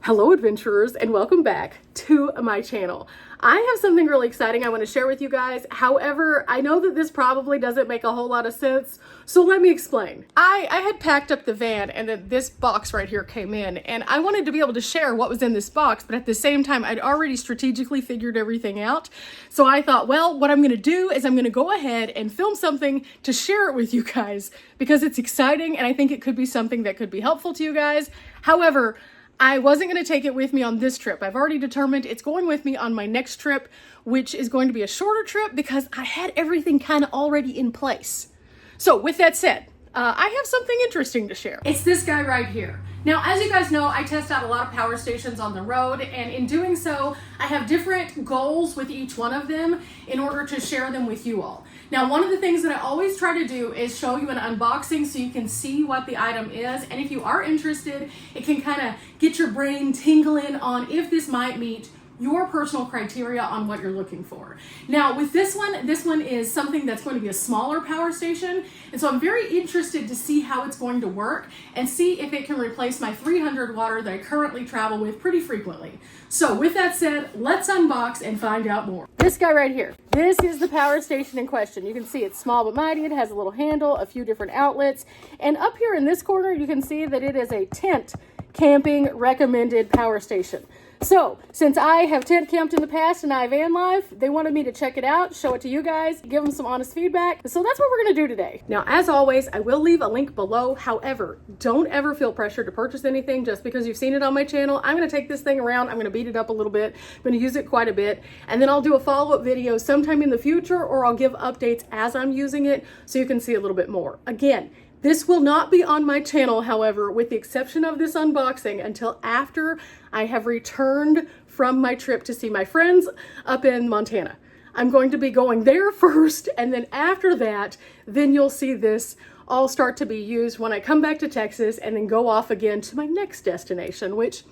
Hello adventurers, and welcome back to my channel. I have something really exciting I want to share with you guys. However, I know that this probably doesn't make a whole lot of sense, so let me explain. I had packed up the van and then this box right here came in, and I wanted to be able to share what was in this box, but at the same time I'd already strategically figured everything out. So I thought, well, what I'm going to do is I'm going to go ahead and film something to share it with you guys because it's exciting and I think it could be something that could be helpful to you guys. However, I wasn't going to take it with me on this trip. I've already determined it's going with me on my next trip, which is going to be a shorter trip because I had everything kind of already in place. So with that said, I have something interesting to share. It's this guy right here. Now, as you guys know, I test out a lot of power stations on the road, and in doing so, I have different goals with each one of them in order to share them with you all. Now, one of the things that I always try to do is show you an unboxing so you can see what the item is, and if you are interested, it can kind of get your brain tingling on if this might meet your personal criteria on what you're looking for. Now with this one is something that's going to be a smaller power station, and so I'm very interested to see how it's going to work and see if it can replace my 300 water that I currently travel with pretty frequently. So with that said, let's unbox and find out more. This guy right here, this is the power station in question. You can see it's small but mighty. It has a little handle, a few different outlets, and up here in this corner you can see that it is a tent camping recommended power station. So, since I have tent camped in the past and I have Vanlife, they wanted me to check it out, show it to you guys, give them some honest feedback. So that's what we're gonna do today. Now, as always, I will leave a link below. However, don't ever feel pressured to purchase anything just because you've seen it on my channel. I'm gonna take this thing around, I'm gonna beat it up a little bit, I'm gonna use it quite a bit, and then I'll do a follow-up video sometime in the future, or I'll give updates as I'm using it so you can see a little bit more. Again, this will not be on my channel, however, with the exception of this unboxing, until after I have returned from my trip to see my friends up in Montana. I'm going to be going there first, and then after that, then you'll see this all start to be used when I come back to Texas and then go off again to my next destination, which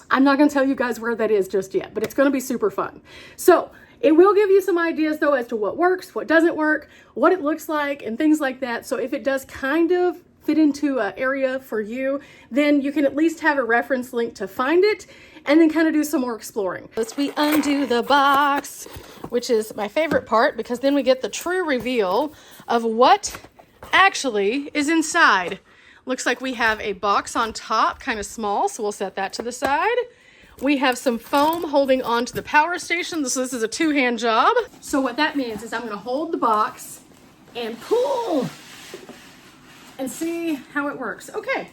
I'm not going to tell you guys where that is just yet, but it's going to be super fun. So it will give you some ideas though as to what works, what doesn't work, what it looks like, and things like that. So if it does kind of fit into an area for you, then you can at least have a reference link to find it and then kind of do some more exploring. Let's we undo the box, which is my favorite part because then we get the true reveal of what actually is inside. Looks like we have a box on top, kind of small, so we'll set that to the side. We have some foam holding onto the power station. So this is a two-hand job. So what that means is I'm gonna hold the box and pull and see how it works. Okay,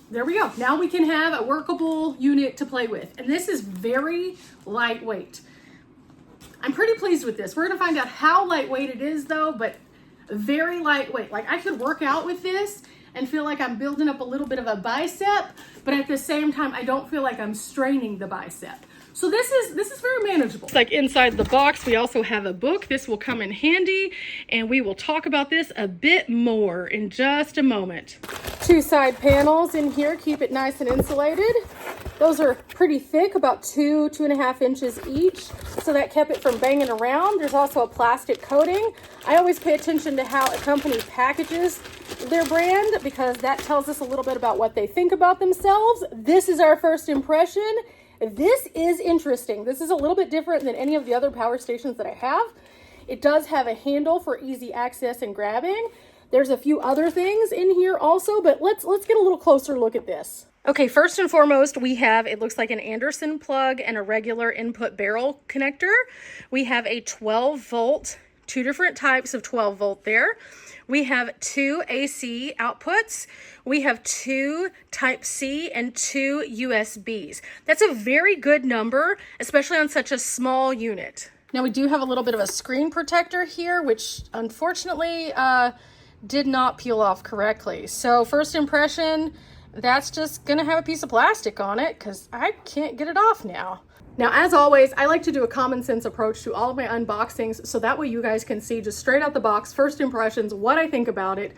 there we go. Now we can have a workable unit to play with. And this is very lightweight. I'm pretty pleased with this. We're gonna find out how lightweight it is though, but very lightweight. Like I could work out with this and feel like I'm building up a little bit of a bicep, but at the same time, I don't feel like I'm straining the bicep. So this is very manageable. Like inside the box, we also have a book. This will come in handy, and we will talk about this a bit more in just a moment. Two side panels in here, keep it nice and insulated. Those are pretty thick, about 2.5 inches each, so that kept it from banging around. There's also a plastic coating. I always pay attention to how a company packages their brand because that tells us a little bit about what they think about themselves. This is our first impression. This is interesting. This is a little bit different than any of the other power stations that I have. It does have a handle for easy access and grabbing. There's a few other things in here also, but let's get a little closer look at this. Okay, first and foremost, we have, it looks like an Anderson plug and a regular input barrel connector. We have a 12 volt, two different types of 12 volt there. We have two AC outputs. We have two Type C and two USBs. That's a very good number, especially on such a small unit. Now we do have a little bit of a screen protector here, which unfortunately did not peel off correctly. So first impression, that's just gonna have a piece of plastic on it because I can't get it off now. Now, as always, I like to do a common sense approach to all of my unboxings so that way you guys can see just straight out the box, first impressions, what I think about it.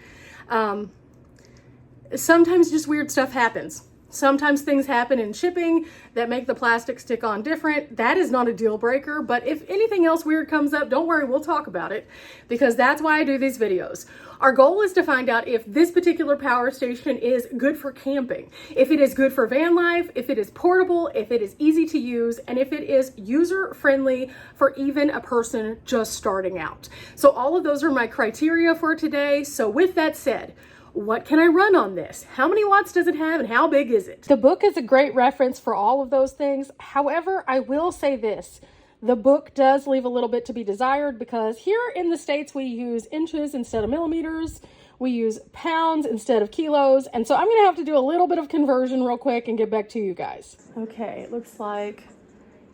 Sometimes just weird stuff happens. Sometimes things happen in shipping that make the plastic stick on different. That is not a deal breaker, but if anything else weird comes up, don't worry, we'll talk about it, because that's why I do these videos. Our goal is to find out if this particular power station is good for camping, if it is good for van life, if it is portable, if it is easy to use, and if it is user-friendly for even a person just starting out. So all of those are my criteria for today. So with that said, what can I run on this? How many watts does it have and how big is it? The book is a great reference for all of those things. However, I will say this. The book does leave a little bit to be desired, because here in the States, we use inches instead of millimeters. We use pounds instead of kilos. And so I'm going to have to do a little bit of conversion real quick and get back to you guys. Okay, it looks like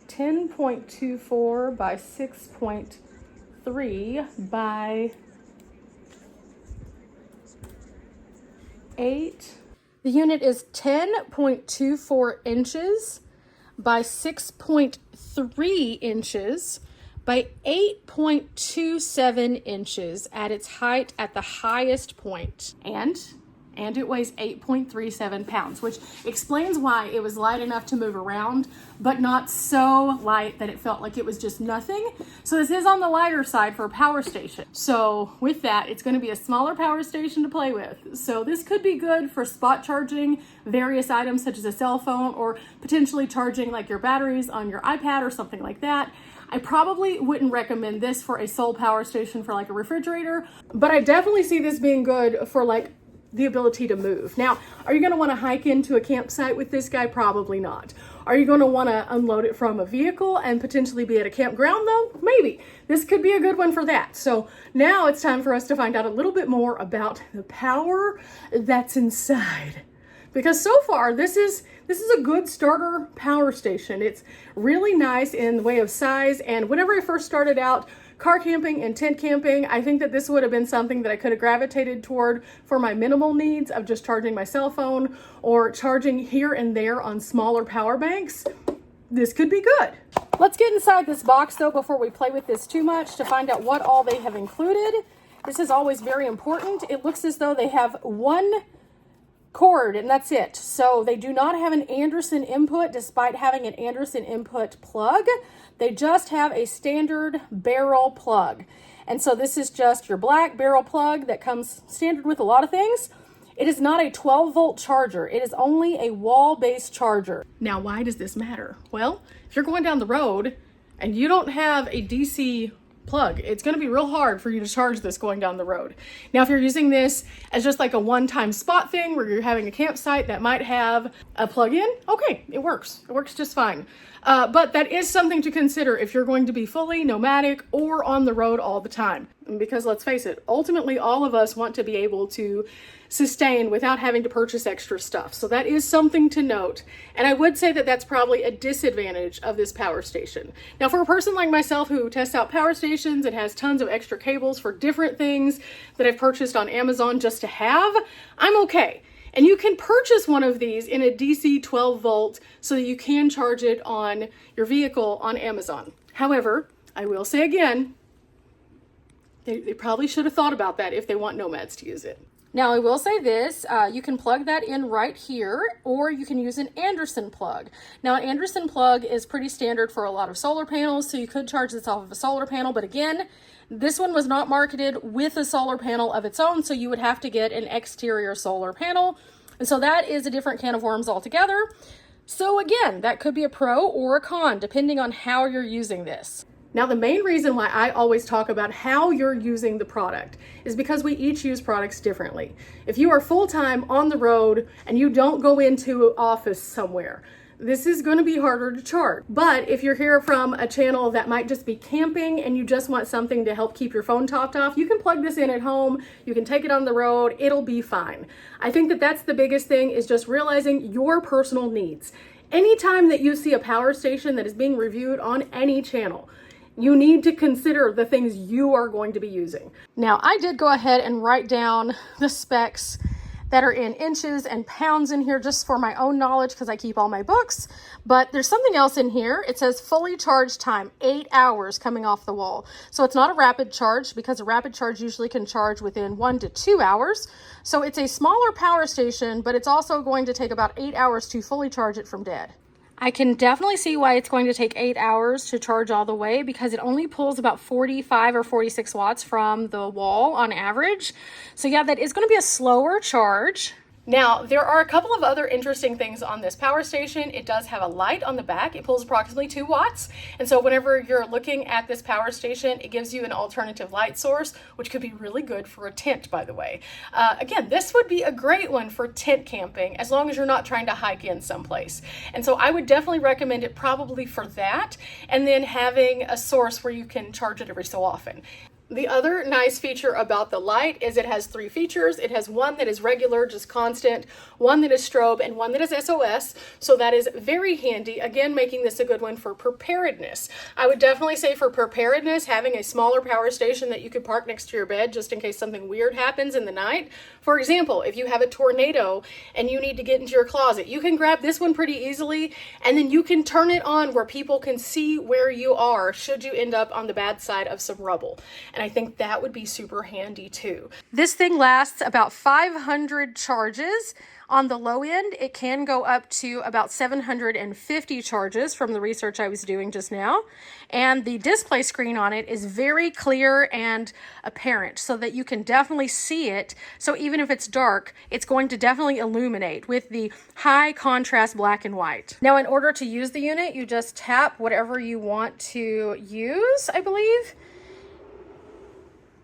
10.24 by 6.3 by 8. The unit is 10.24 inches by 6.3 inches by 8.27 inches at its height at the highest point. And it weighs 8.37 pounds, which explains why it was light enough to move around, but not so light that it felt like it was just nothing. So this is on the lighter side for a power station. So with that, it's going to be a smaller power station to play with. So this could be good for spot charging various items such as a cell phone, or potentially charging like your batteries on your iPad or something like that. I probably wouldn't recommend this for a sole power station for like a refrigerator, but I definitely see this being good for like the ability to move. Now, are you going to want to hike into a campsite with this guy? Probably not. Are you going to want to unload it from a vehicle and potentially be at a campground though? Maybe. This could be a good one for that. So now it's time for us to find out a little bit more about the power that's inside. Because so far, this is a good starter power station. It's really nice in the way of size. And whenever I first started out car camping and tent camping, I think that this would have been something that I could have gravitated toward for my minimal needs of just charging my cell phone or charging here and there on smaller power banks. This could be good. Let's get inside this box though before we play with this too much to find out what all they have included. This is always very important. It looks as though they have one cord and that's it. So they do not have an Anderson input despite having an Anderson input plug. They just have a standard barrel plug. And so this is just your black barrel plug that comes standard with a lot of things. It is not a 12-volt charger. It is only a wall-based charger. Now, why does this matter? Well, if you're going down the road and you don't have a DC plug, it's going to be real hard for you to charge this going down the road. Now, if you're using this as just like a one-time spot thing where you're having a campsite that might have a plug-in, okay, it works. It works just fine. But that is something to consider if you're going to be fully nomadic or on the road all the time. Because let's face it, ultimately all of us want to be able to sustain without having to purchase extra stuff. So that is something to note. And I would say that that's probably a disadvantage of this power station. Now, for a person like myself who tests out power stations and has tons of extra cables for different things that I've purchased on Amazon just to have, I'm okay. And you can purchase one of these in a DC 12 volt so that you can charge it on your vehicle on Amazon. However, I will say again, they probably should have thought about that if they want nomads to use it. Now, I will say this, you can plug that in right here, or you can use an Anderson plug. Now, an Anderson plug is pretty standard for a lot of solar panels, so you could charge this off of a solar panel, but again, this one was not marketed with a solar panel of its own, so you would have to get an exterior solar panel. And so that is a different can of worms altogether. So again, that could be a pro or a con, depending on how you're using this. Now, the main reason why I always talk about how you're using the product is because we each use products differently. If you are full-time on the road and you don't go into an office somewhere, this is going to be harder to charge. But if you're here from a channel that might just be camping and you just want something to help keep your phone topped off, you can plug this in at home, you can take it on the road, it'll be fine. I think that that's the biggest thing, is just realizing your personal needs. Anytime that you see a power station that is being reviewed on any channel, you need to consider the things you are going to be using. Now, I did go ahead and write down the specs that are in inches and pounds in here just for my own knowledge because I keep all my books. But there's something else in here. It says fully charged time, 8 hours coming off the wall. So it's not a rapid charge because a rapid charge usually can charge within 1 to 2 hours. So it's a smaller power station, but it's also going to take about 8 hours to fully charge it from dead. I can definitely see why it's going to take 8 hours to charge all the way because it only pulls about 45 or 46 watts from the wall on average. So yeah, that is going to be a slower charge. Now, there are a couple of other interesting things on this power station. It does have a light on the back. It pulls approximately 2 watts. And so whenever you're looking at this power station, it gives you an alternative light source, which could be really good for a tent, by the way. Again, this would be a great one for tent camping, as long as you're not trying to hike in someplace. And so I would definitely recommend it probably for that, and then having a source where you can charge it every so often. The other nice feature about the light is it has 3 features. It has one that is regular, just constant, one that is strobe, and one that is SOS. So that is very handy. Again, making this a good one for preparedness. I would definitely say for preparedness, having a smaller power station that you could park next to your bed just in case something weird happens in the night. For example, if you have a tornado and you need to get into your closet, you can grab this one pretty easily, and then you can turn it on where people can see where you are should you end up on the bad side of some rubble. And I think that would be super handy too. This thing lasts about 500 charges. On the low end, it can go up to about 750 charges from the research I was doing just now. And the display screen on it is very clear and apparent so that you can definitely see it. So even if it's dark, it's going to definitely illuminate with the high contrast black and white. Now, in order to use the unit, you just tap whatever you want to use, I believe.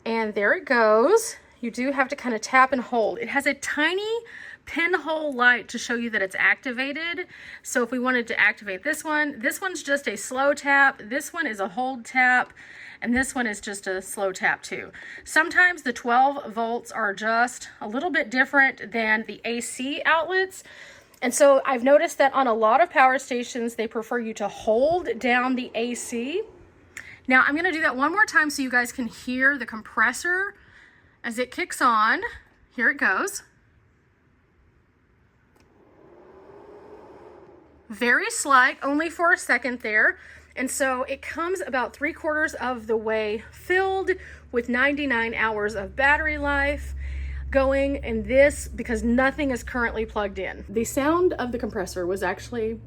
And there it goes. You do have to kind of tap and hold. It has a tiny pinhole light to show you that it's activated. So if we wanted to activate this one's just a slow tap. This one is a hold tap. And this one is just a slow tap too. Sometimes the 12 volts are just a little bit different than the AC outlets. And so I've noticed that on a lot of power stations, they prefer you to hold down the AC. Now I'm gonna do that one more time so you guys can hear the compressor as it kicks on. Here it goes. Very slight, only for a second there. And so it comes about 3/4 of the way filled with 99 hours of battery life going in this because nothing is currently plugged in. The sound of the compressor was actually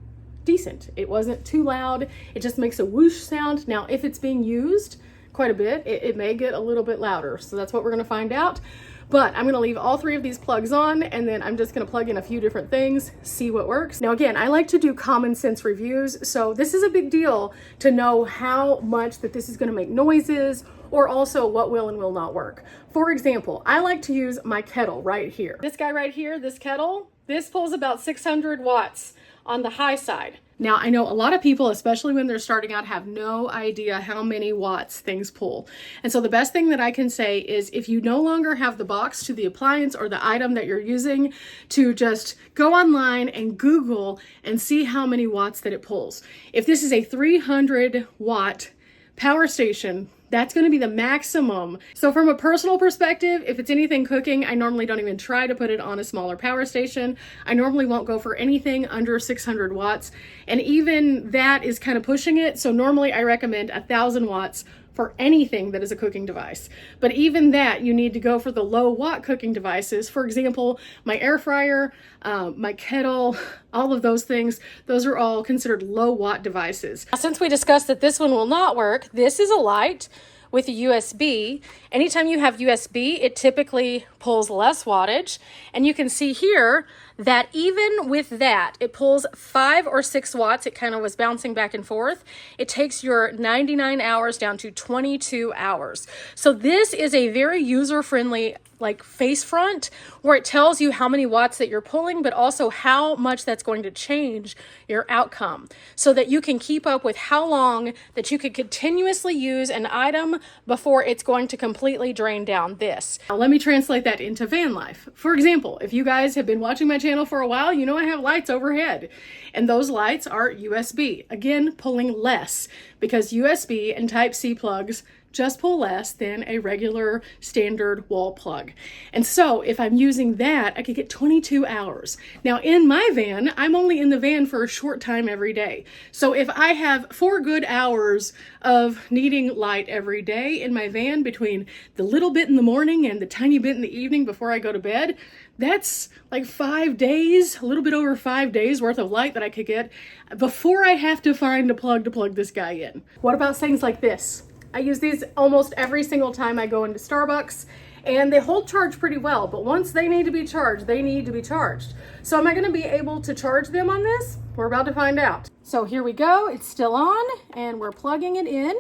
decent. It wasn't too loud. It just makes a whoosh sound. Now, if it's being used quite a bit, it may get a little bit louder. So that's what we're gonna find out. But I'm gonna leave all 3 of these plugs on, and then I'm just gonna plug in a few different things, see what works. Now again, I like to do common sense reviews, so this is a big deal to know how much that this is gonna make noises, or also what will and will not work. For example, I like to use my kettle right here. This guy right here, this kettle, this pulls about 600 watts on the high side. Now, I know a lot of people, especially when they're starting out, have no idea how many watts things pull. And so the best thing that I can say is if you no longer have the box to the appliance or the item that you're using, to just go online and Google and see how many watts that it pulls. If this is a 300 watt power station, that's going to be the maximum. So from a personal perspective, if it's anything cooking, I normally don't even try to put it on a smaller power station. I normally won't go for anything under 600 watts. And even that is kind of pushing it. So normally I recommend 1,000 watts for anything that is a cooking device. But even that, you need to go for the low watt cooking devices. For example, my air fryer, my kettle, all of those things, those are all considered low watt devices. Since we discussed that this one will not work, this is a light with a USB. Anytime you have USB, it typically pulls less wattage. And you can see here that even with that, it pulls 5 or 6 watts. It kind of was bouncing back and forth. It takes your 99 hours down to 22 hours. So this is a very user-friendly like face front where it tells you how many watts that you're pulling, but also how much that's going to change your outcome so that you can keep up with how long that you could continuously use an item before it's going to completely drain down this. Now, let me translate that into van life. For example, if you guys have been watching my channel for a while, you know I have lights overhead, and those lights are USB. Again, pulling less because USB and Type-C plugs just pull less than a regular standard wall plug. And so if I'm using that, I could get 22 hours. Now in my van, I'm only in the van for a short time every day. So if I have 4 good hours of needing light every day in my van between the little bit in the morning and the tiny bit in the evening before I go to bed, that's like 5 days, a little bit over 5 days worth of light that I could get before I have to find a plug to plug this guy in. What about things like this? I use these almost every single time I go into Starbucks, and they hold charge pretty well, but once they need to be charged, they need to be charged. So am I gonna be able to charge them on this? We're about to find out. So here we go, it's still on, and we're plugging it in.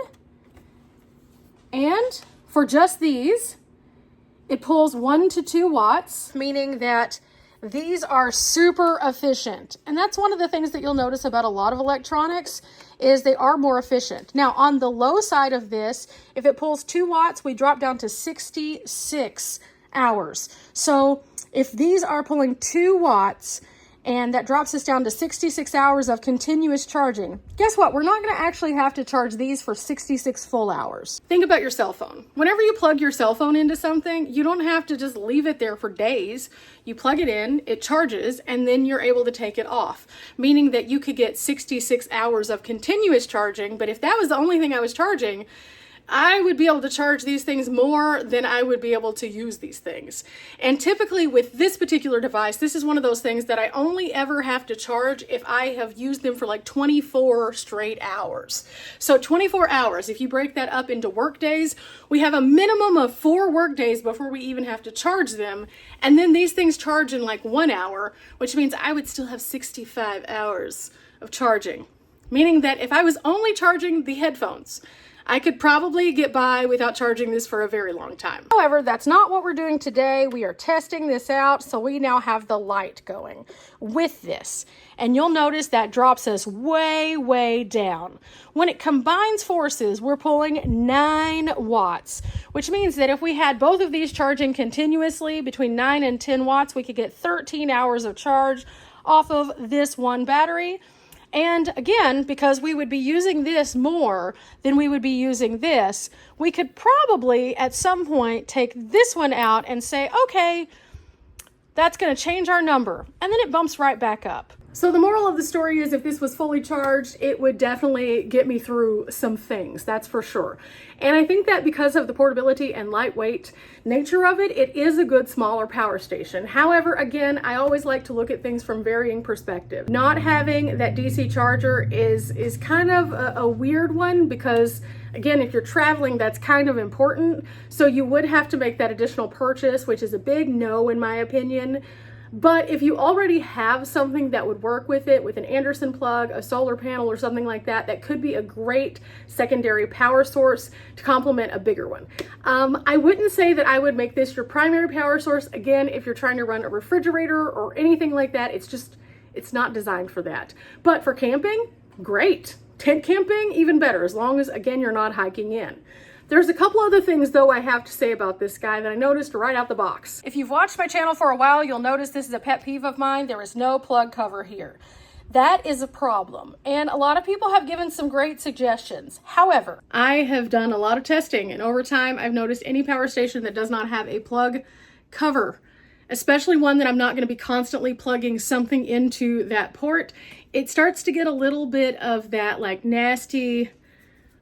And for just these, it pulls 1 to 2 watts, meaning that these are super efficient. And that's one of the things that you'll notice about a lot of electronics is they are more efficient. Now on the low side of this, if it pulls 2 watts, we drop down to 66 hours. So if these are pulling 2 watts, and that drops us down to 66 hours of continuous charging. Guess what? We're not going to actually have to charge these for 66 full hours. Think about your cell phone. Whenever you plug your cell phone into something, you don't have to just leave it there for days. You plug it in, it charges, and then you're able to take it off, meaning that you could get 66 hours of continuous charging, but if that was the only thing I was charging, I would be able to charge these things more than I would be able to use these things. And typically with this particular device, this is one of those things that I only ever have to charge if I have used them for like 24 straight hours. So 24 hours, if you break that up into work days, we have a minimum of 4 work days before we even have to charge them. And then these things charge in like 1 hour, which means I would still have 65 hours of charging. Meaning that if I was only charging the headphones, I could probably get by without charging this for a very long time. However, that's not what we're doing today. We are testing this out, so we now have the light going with this. And you'll notice that drops us way, way down. When it combines forces, we're pulling 9 watts, which means that if we had both of these charging continuously between 9 and 10 watts, we could get 13 hours of charge off of this one battery. And again, because we would be using this more than we would be using this, we could probably at some point take this one out and say, okay, that's going to change our number. And then it bumps right back up. So the moral of the story is if this was fully charged, it would definitely get me through some things, that's for sure. And I think that because of the portability and lightweight nature of it, it is a good smaller power station. However, again, I always like to look at things from varying perspective. Not having that DC charger is kind of a weird one because, again, if you're traveling, that's kind of important. So you would have to make that additional purchase, which is a big no in my opinion. But if you already have something that would work with it, with an Anderson plug, a solar panel, or something like that, that could be a great secondary power source to complement a bigger one. I wouldn't say that I would make this your primary power source. Again, if you're trying to run a refrigerator or anything like that, it's not designed for that. But for camping, great. Tent camping, even better, as long as, again, you're not hiking in. There's a couple other things, though, I have to say about this guy that I noticed right out the box. If you've watched my channel for a while, you'll notice this is a pet peeve of mine. There is no plug cover here. That is a problem, and a lot of people have given some great suggestions. However, I have done a lot of testing, and over time, I've noticed any power station that does not have a plug cover, especially one that I'm not going to be constantly plugging something into that port, it starts to get a little bit of that like nasty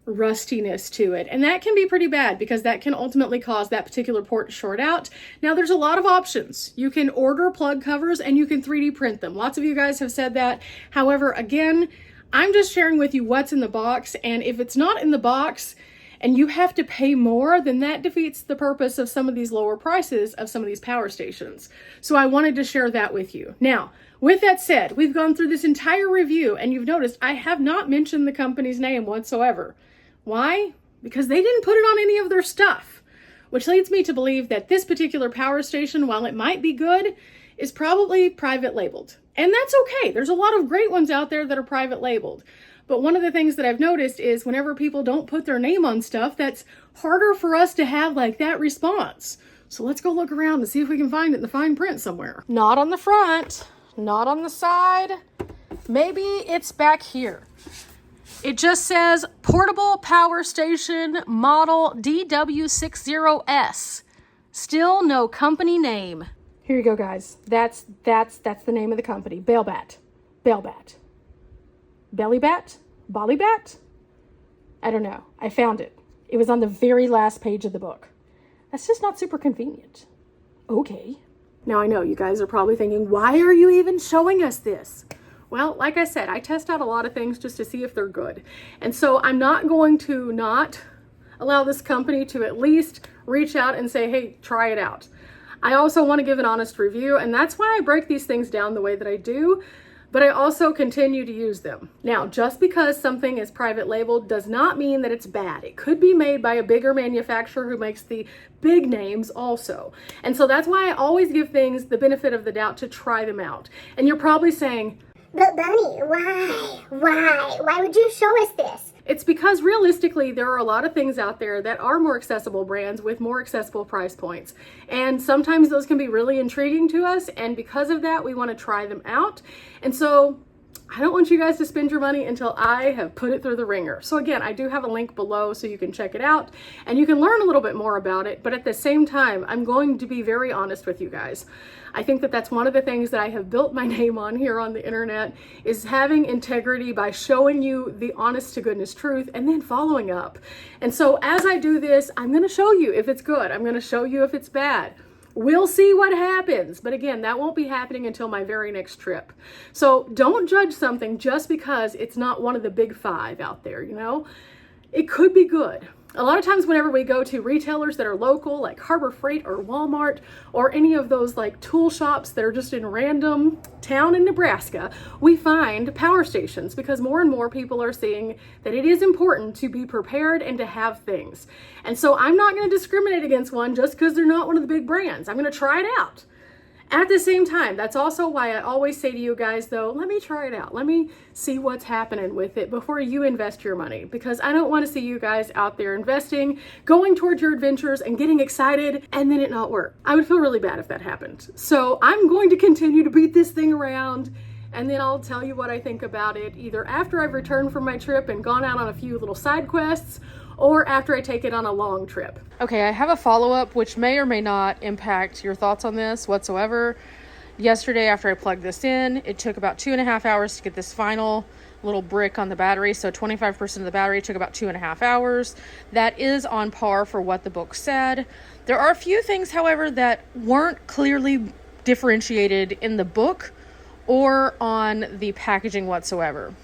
rustiness to it, and that can be pretty bad because that can ultimately cause that particular port to short out. Now there's a lot of options. You can order plug covers and you can 3D print them. Lots of you guys have said that. However, again, I'm just sharing with you what's in the box, and if it's not in the box and you have to pay more, then that defeats the purpose of some of these lower prices of some of these power stations. So I wanted to share that with you. Now, with that said, we've gone through this entire review and you've noticed I have not mentioned the company's name whatsoever. Why? Because they didn't put it on any of their stuff, which leads me to believe that this particular power station, while it might be good, is probably private labeled. And that's okay. There's a lot of great ones out there that are private labeled. But one of the things that I've noticed is whenever people don't put their name on stuff, that's harder for us to have like that response. So let's go look around and see if we can find it in the fine print somewhere. Not on the front, not on the side. Maybe it's back here. It just says portable power station model DW60S. Still no company name. Here you go, guys. That's the name of the company. Bailibatt. Bailibatt. Bailibatt? Bailibatt? I don't know. I found it. It was on the very last page of the book. That's just not super convenient. Okay. Now I know you guys are probably thinking, why are you even showing us this? Well, like I said, I test out a lot of things just to see if they're good. And so I'm not going to not allow this company to at least reach out and say, hey, try it out. I also want to give an honest review, and that's why I break these things down the way that I do, but I also continue to use them. Now, just because something is private labeled does not mean that it's bad. It could be made by a bigger manufacturer who makes the big names also. And so that's why I always give things the benefit of the doubt to try them out. And you're probably saying, but Bunny, why? Why would you show us this? It's because realistically, there are a lot of things out there that are more accessible brands with more accessible price points. And sometimes those can be really intriguing to us. And because of that, we want to try them out. And so I don't want you guys to spend your money until I have put it through the ringer. So again, I do have a link below so you can check it out and you can learn a little bit more about it. But at the same time, I'm going to be very honest with you guys. I think that that's one of the things that I have built my name on here on the internet, is having integrity by showing you the honest to goodness truth and then following up. And so as I do this, I'm going to show you if it's good. I'm going to show you if it's bad. We'll see what happens. But again, that won't be happening until my very next trip. So don't judge something just because it's not one of the big five out there, you know? It could be good. A lot of times whenever we go to retailers that are local, like Harbor Freight or Walmart, or any of those like tool shops that are just in random town in Nebraska, we find power stations because more and more people are seeing that it is important to be prepared and to have things. And so I'm not going to discriminate against one just because they're not one of the big brands. I'm going to try it out. At the same time, that's also why I always say to you guys, though, let me try it out. Let me see what's happening with it before you invest your money, because I don't want to see you guys out there investing, going towards your adventures and getting excited and then it not work. I would feel really bad if that happened. So I'm going to continue to beat this thing around, and then I'll tell you what I think about it either after I've returned from my trip and gone out on a few little side quests, or after I take it on a long trip. Okay, I have a follow-up which may or may not impact your thoughts on this whatsoever. Yesterday, after I plugged this in, it took about 2.5 hours to get this final little brick on the battery. So 25% of the battery took about 2.5 hours. That is on par for what the book said. There are a few things, however, that weren't clearly differentiated in the book or on the packaging whatsoever.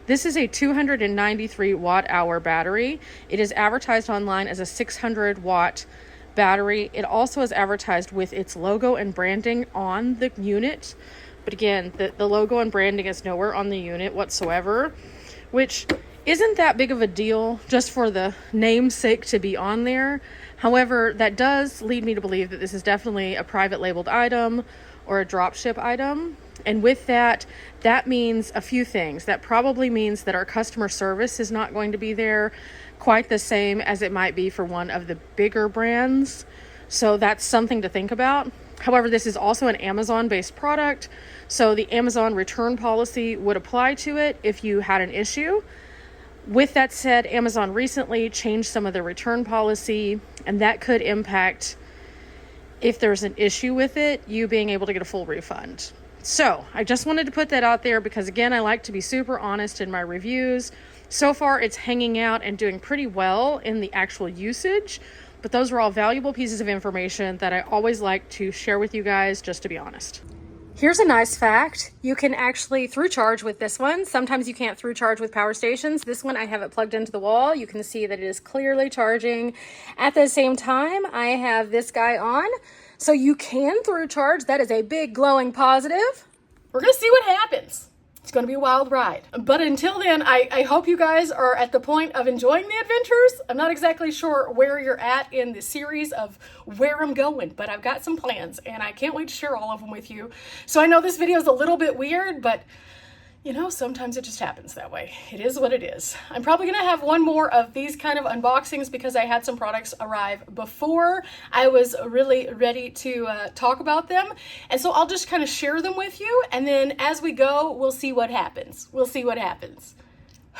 This is a 293 watt hour battery. It is advertised online as a 600 watt battery. It also is advertised with its logo and branding on the unit. But again, the logo and branding is nowhere on the unit whatsoever, which isn't that big of a deal just for the namesake to be on there. However, that does lead me to believe that this is definitely a private labeled item or a dropship item. And with that, that means a few things. That probably means that our customer service is not going to be there quite the same as it might be for one of the bigger brands. So that's something to think about. However, this is also an Amazon-based product, so the Amazon return policy would apply to it if you had an issue. With that said, Amazon recently changed some of their return policy, and that could impact, if there's an issue with it, you being able to get a full refund. So I just wanted to put that out there because, again, I like to be super honest in my reviews. So far, it's hanging out and doing pretty well in the actual usage, but those are all valuable pieces of information that I always like to share with you guys, just to be honest. Here's a nice fact. You can actually through charge with this one. Sometimes you can't through charge with power stations. This one, I have it plugged into the wall. You can see that it is clearly charging. At the same time, I have this guy on. So you can through charge. That is a big glowing positive. We're gonna see what happens. It's gonna be a wild ride. But until then, I hope you guys are at the point of enjoying the adventures. I'm not exactly sure where you're at in the series of where I'm going, but I've got some plans and I can't wait to share all of them with you. So I know this video is a little bit weird, but you know, sometimes it just happens that way. It is what it is. I'm probably gonna have one more of these kind of unboxings because I had some products arrive before I was really ready to talk about them. And so I'll just kind of share them with you. And then as we go, we'll see what happens. We'll see what happens.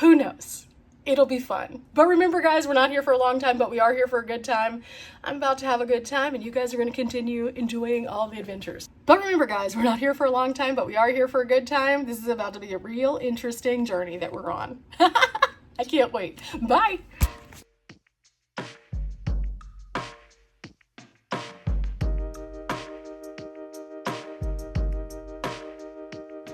Who knows? It'll be fun. But remember, guys, we're not here for a long time, but we are here for a good time. I'm about to have a good time, and you guys are going to continue enjoying all the adventures. But remember, guys, we're not here for a long time, but we are here for a good time. This is about to be a real interesting journey that we're on. I can't wait. Bye.